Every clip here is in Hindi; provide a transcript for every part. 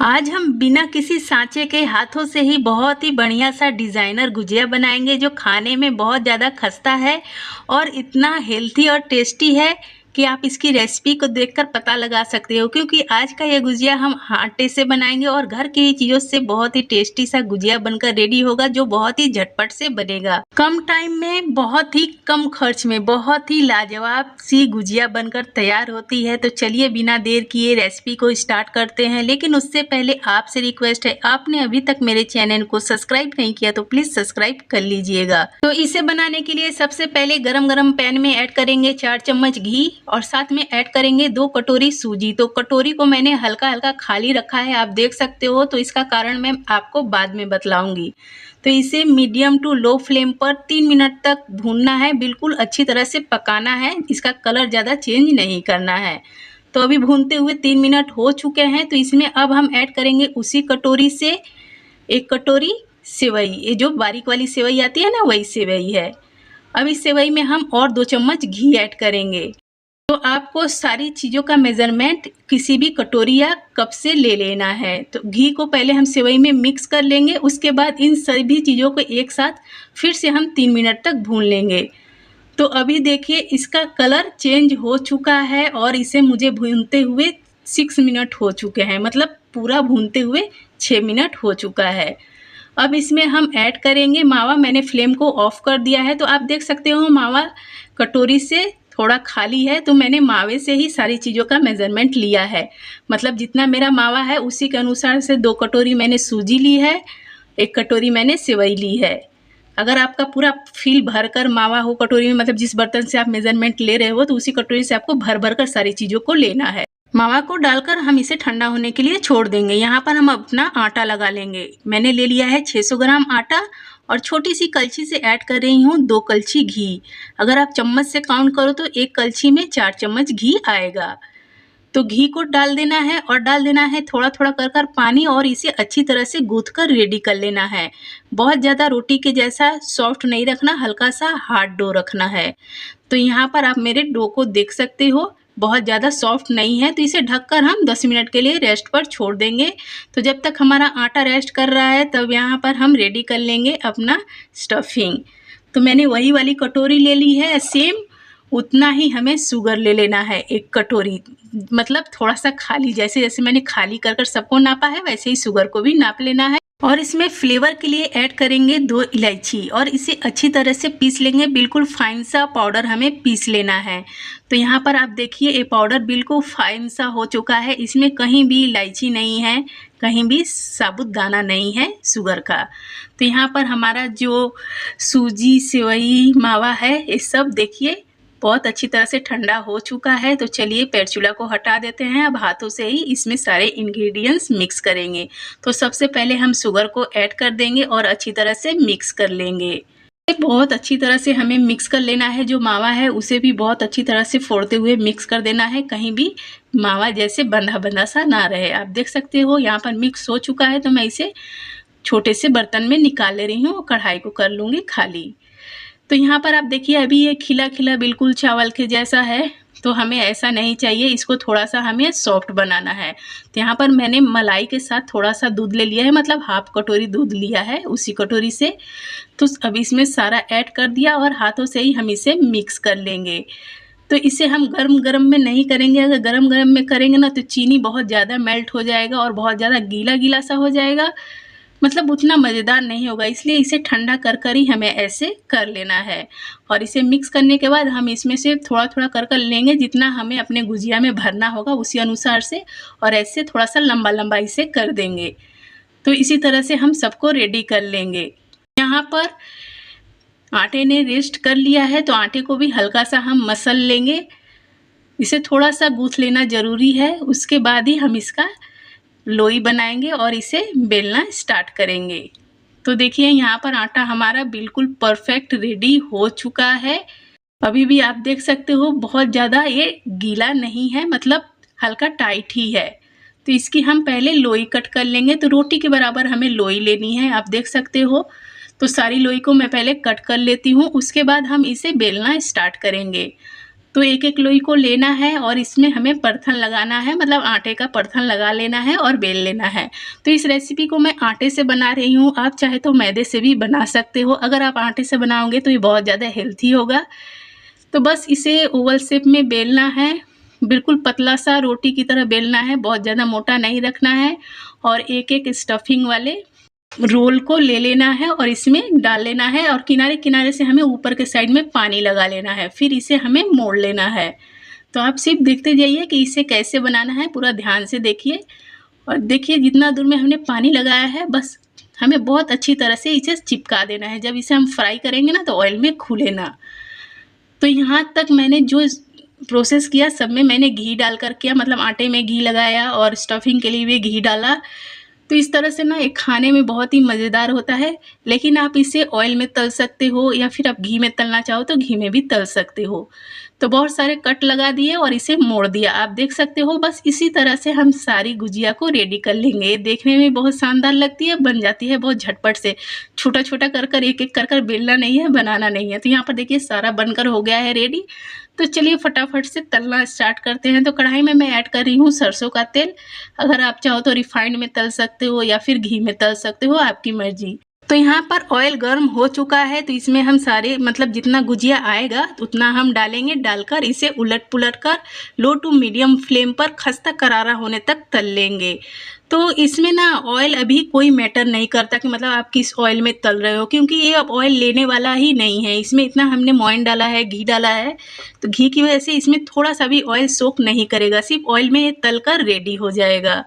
आज हम बिना किसी सांचे के हाथों से ही बहुत ही बढ़िया सा डिज़ाइनर गुजिया बनाएंगे जो खाने में बहुत ज़्यादा खस्ता है और इतना हेल्थी और टेस्टी है कि आप इसकी रेसिपी को देखकर पता लगा सकते हो। क्योंकि आज का ये गुजिया हम आटे से बनाएंगे और घर की ही चीज़ों से बहुत ही टेस्टी सा गुजिया बनकर रेडी होगा जो बहुत ही झटपट से बनेगा। कम टाइम में बहुत ही कम खर्च में बहुत ही लाजवाब सी गुजिया बनकर तैयार होती है। तो चलिए बिना देर किए रेसिपी को स्टार्ट करते हैं। लेकिन उससे पहले आपसे रिक्वेस्ट है, आपने अभी तक मेरे चैनल को सब्सक्राइब नहीं किया तो प्लीज सब्सक्राइब कर लीजिएगा। तो इसे बनाने के लिए सबसे पहले गरम पैन में ऐड करेंगे 4 चम्मच घी और साथ में ऐड करेंगे 2 कटोरी सूजी। तो कटोरी को मैंने हल्का हल्का खाली रखा है, आप देख सकते हो, तो इसका कारण मैं आपको बाद में बतलाऊंगी। तो इसे मीडियम टू लो फ्लेम पर 3 मिनट तक भूनना है, बिल्कुल अच्छी तरह से पकाना है, इसका कलर ज़्यादा चेंज नहीं करना है। तो अभी भूनते हुए 3 मिनट हो चुके हैं। तो इसमें अब हम ऐड करेंगे उसी कटोरी से 1 कटोरी सेवई, ये जो बारीक वाली सेवई आती है ना, वही सेवई है। अब इस सेवई में हम और 2 चम्मच घी ऐड करेंगे। तो आपको सारी चीज़ों का मेज़रमेंट किसी भी कटोरी या कप से ले लेना है। तो घी को पहले हम सेवई में मिक्स कर लेंगे, उसके बाद इन सभी चीज़ों को एक साथ फिर से हम 3 मिनट तक भून लेंगे। तो अभी देखिए इसका कलर चेंज हो चुका है और इसे मुझे भूनते हुए 6 मिनट हो चुके हैं, मतलब पूरा भूनते हुए 6 मिनट हो चुका है। अब इसमें हम ऐड करेंगे मावा। मैंने फ्लेम को ऑफ कर दिया है, तो आप देख सकते हो मावा कटोरी से थोड़ा खाली है, तो मैंने मावे से ही सारी चीज़ों का मेज़रमेंट लिया है। मतलब जितना मेरा मावा है उसी के अनुसार से 2 कटोरी मैंने सूजी ली है, 1 कटोरी मैंने सेवई ली है। अगर आपका पूरा फिल भर कर मावा हो कटोरी में, मतलब जिस बर्तन से आप मेज़रमेंट ले रहे हो, तो उसी कटोरी से आपको भर भर कर सारी चीज़ों को लेना है। मावा को डालकर हम इसे ठंडा होने के लिए छोड़ देंगे। यहाँ पर हम अपना आटा लगा लेंगे। मैंने ले लिया है 600 ग्राम आटा और छोटी सी कलछी से ऐड कर रही हूँ 2 कलछी घी। अगर आप चम्मच से काउंट करो तो 1 कलछी में 4 चम्मच घी आएगा। तो घी को डाल देना है और डाल देना है थोड़ा थोड़ा कर पानी और इसे अच्छी तरह से गूँथ कर रेडी कर लेना है। बहुत ज़्यादा रोटी के जैसा सॉफ्ट नहीं रखना, हल्का सा हार्ड डो रखना है। तो यहाँ पर आप मेरे डो को देख सकते हो, बहुत ज़्यादा सॉफ्ट नहीं है। तो इसे ढककर हम 10 मिनट के लिए रेस्ट पर छोड़ देंगे। तो जब तक हमारा आटा रेस्ट कर रहा है तब यहाँ पर हम रेडी कर लेंगे अपना स्टफिंग। तो मैंने वही वाली कटोरी ले ली है, सेम उतना ही हमें शुगर ले लेना है, 1 कटोरी, मतलब थोड़ा सा खाली, जैसे जैसे मैंने खाली कर सबको नापा है वैसे ही शुगर को भी नाप लेना है। और इसमें फ्लेवर के लिए ऐड करेंगे 2 इलायची और इसे अच्छी तरह से पीस लेंगे। बिल्कुल फाइन सा पाउडर हमें पीस लेना है। तो यहाँ पर आप देखिए ये पाउडर बिल्कुल फाइन सा हो चुका है, इसमें कहीं भी इलायची नहीं है, कहीं भी साबुत दाना नहीं है शुगर का। तो यहाँ पर हमारा जो सूजी सेवई मावा है ये सब देखिए बहुत अच्छी तरह से ठंडा हो चुका है। तो चलिए पैरचूला को हटा देते हैं। अब हाथों से ही इसमें सारे इंग्रेडिएंट्स मिक्स करेंगे। तो सबसे पहले हम शुगर को ऐड कर देंगे और अच्छी तरह से मिक्स कर लेंगे। बहुत अच्छी तरह से हमें मिक्स कर लेना है। जो मावा है उसे भी बहुत अच्छी तरह से फोड़ते हुए मिक्स कर देना है, कहीं भी मावा जैसे बंधा बंधा सा ना रहे। आप देख सकते हो यहाँ पर मिक्स हो चुका है। तो मैं इसे छोटे से बर्तन में निकाल ले रही हूँ, कढ़ाई को कर लूँगी खाली। तो यहाँ पर आप देखिए अभी ये खिला खिला बिल्कुल चावल के जैसा है। तो हमें ऐसा नहीं चाहिए, इसको थोड़ा सा हमें सॉफ्ट बनाना है। तो यहाँ पर मैंने मलाई के साथ थोड़ा सा दूध ले लिया है, मतलब हाफ कटोरी दूध लिया है उसी कटोरी से। तो अब इसमें सारा ऐड कर दिया और हाथों से ही हम इसे मिक्स कर लेंगे। तो इसे हम गरम गरम में नहीं करेंगे, अगर गरम गरम में करेंगे ना तो चीनी बहुत ज़्यादा मेल्ट हो जाएगा और बहुत ज़्यादा गीला गीला सा हो जाएगा, मतलब उतना मज़ेदार नहीं होगा। इसलिए इसे ठंडा कर ही हमें ऐसे कर लेना है। और इसे मिक्स करने के बाद हम इसमें से थोड़ा थोड़ा कर लेंगे, जितना हमें अपने गुजिया में भरना होगा उसी अनुसार से, और ऐसे थोड़ा सा लंबा लंबा इसे कर देंगे। तो इसी तरह से हम सबको रेडी कर लेंगे। यहाँ पर आटे ने रेस्ट कर लिया है, तो आटे को भी हल्का सा हम मसल लेंगे। इसे थोड़ा सा गूँथ लेना ज़रूरी है, उसके बाद ही हम इसका लोई बनाएंगे और इसे बेलना स्टार्ट करेंगे। तो देखिए यहाँ पर आटा हमारा बिल्कुल परफेक्ट रेडी हो चुका है। अभी भी आप देख सकते हो बहुत ज़्यादा ये गीला नहीं है, मतलब हल्का टाइट ही है। तो इसकी हम पहले लोई कट कर लेंगे। तो रोटी के बराबर हमें लोई लेनी है, आप देख सकते हो। तो सारी लोई को मैं पहले कट कर लेती हूँ, उसके बाद हम इसे बेलना स्टार्ट करेंगे। तो एक एक लोई को लेना है और इसमें हमें परथन लगाना है, मतलब आटे का परथन लगा लेना है और बेल लेना है। तो इस रेसिपी को मैं आटे से बना रही हूँ, आप चाहे तो मैदे से भी बना सकते हो। अगर आप आटे से बनाओगे तो ये बहुत ज़्यादा हेल्थी होगा। तो बस इसे ओवल शेप में बेलना है, बिल्कुल पतला सा रोटी की तरह बेलना है, बहुत ज़्यादा मोटा नहीं रखना है। और एक एक स्टफिंग वाले रोल को ले लेना है और इसमें डाल लेना है और किनारे किनारे से हमें ऊपर के साइड में पानी लगा लेना है, फिर इसे हमें मोड़ लेना है। तो आप सिर्फ देखते जाइए कि इसे कैसे बनाना है, पूरा ध्यान से देखिए। और देखिए जितना दूर में हमने पानी लगाया है, बस हमें बहुत अच्छी तरह से इसे चिपका देना है। जब इसे हम फ्राई करेंगे ना तो ऑयल में खुले ना। तो यहाँ तक मैंने जो प्रोसेस किया सब में मैंने घी डालकर किया, मतलब आटे में घी लगाया और स्टफिंग के लिए भी घी डाला। तो इस तरह से ना ये खाने में बहुत ही मज़ेदार होता है। लेकिन आप इसे ऑयल में तल सकते हो या फिर आप घी में तलना चाहो तो घी में भी तल सकते हो। तो बहुत सारे कट लगा दिए और इसे मोड़ दिया, आप देख सकते हो। बस इसी तरह से हम सारी गुजिया को रेडी कर लेंगे। देखने में बहुत शानदार लगती है, बन जाती है बहुत झटपट से। छोटा छोटा कर कर एक एक कर कर बेलना नहीं है, बनाना नहीं है। तो यहाँ पर देखिए सारा बनकर हो गया है रेडी। तो चलिए फटाफट से तलना स्टार्ट करते हैं। तो कढ़ाई में मैं ऐड कर रही हूँ सरसों का तेल। अगर आप चाहो तो रिफाइंड में तल सकते हो या फिर घी में तल सकते हो, आपकी मर्जी। तो यहाँ पर ऑयल गर्म हो चुका है, तो इसमें हम सारे मतलब जितना गुजिया आएगा उतना हम डालेंगे। डालकर इसे उलट पुलट कर लो टू मीडियम फ्लेम पर खस्ता करारा होने तक तल लेंगे। तो इसमें ना ऑयल अभी कोई मैटर नहीं करता कि मतलब आप किस ऑयल में तल रहे हो, क्योंकि ये अब ऑयल लेने वाला ही नहीं है। इसमें इतना हमने मोइन डाला है, घी डाला है, तो घी की वजह से इसमें थोड़ा सा भी ऑयल सोक नहीं करेगा, सिर्फ ऑयल में ये तल कर रेडी हो जाएगा।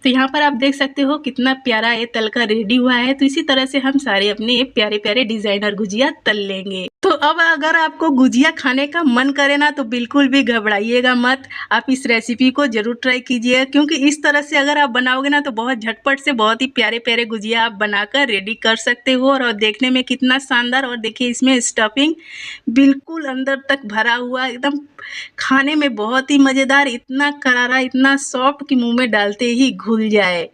तो यहाँ पर आप देख सकते हो कितना प्यारा ये तल कर रेडी हुआ है। तो इसी तरह से हम सारे अपने ये प्यारे प्यारे डिजाइनर गुजिया तल लेंगे। तो अब अगर आपको गुजिया खाने का मन करे ना तो बिल्कुल भी घबराइएगा मत, आप इस रेसिपी को जरूर ट्राई कीजिए, क्योंकि इस तरह से अगर आप बनाओगे ना तो बहुत झटपट से बहुत ही प्यारे प्यारे गुजिया आप बनाकर रेडी कर सकते हो। और देखने में कितना शानदार, और देखिए इसमें स्टफिंग बिल्कुल अंदर तक भरा हुआ, एकदम खाने में बहुत ही मज़ेदार, इतना करारा इतना सॉफ्ट कि मुंह में डालते ही घुल जाए।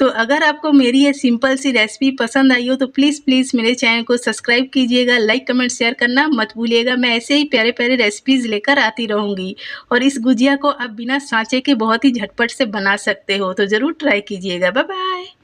तो अगर आपको मेरी ये सिंपल सी रेसिपी पसंद आई हो तो प्लीज़ मेरे चैनल को सब्सक्राइब कीजिएगा, लाइक कमेंट शेयर करना मत भूलिएगा। मैं ऐसे ही प्यारे प्यारे रेसिपीज़ लेकर आती रहूँगी। और इस गुजिया को आप बिना सांचे के बहुत ही झटपट से बना सकते हो, तो ज़रूर ट्राई कीजिएगा। Bye bye.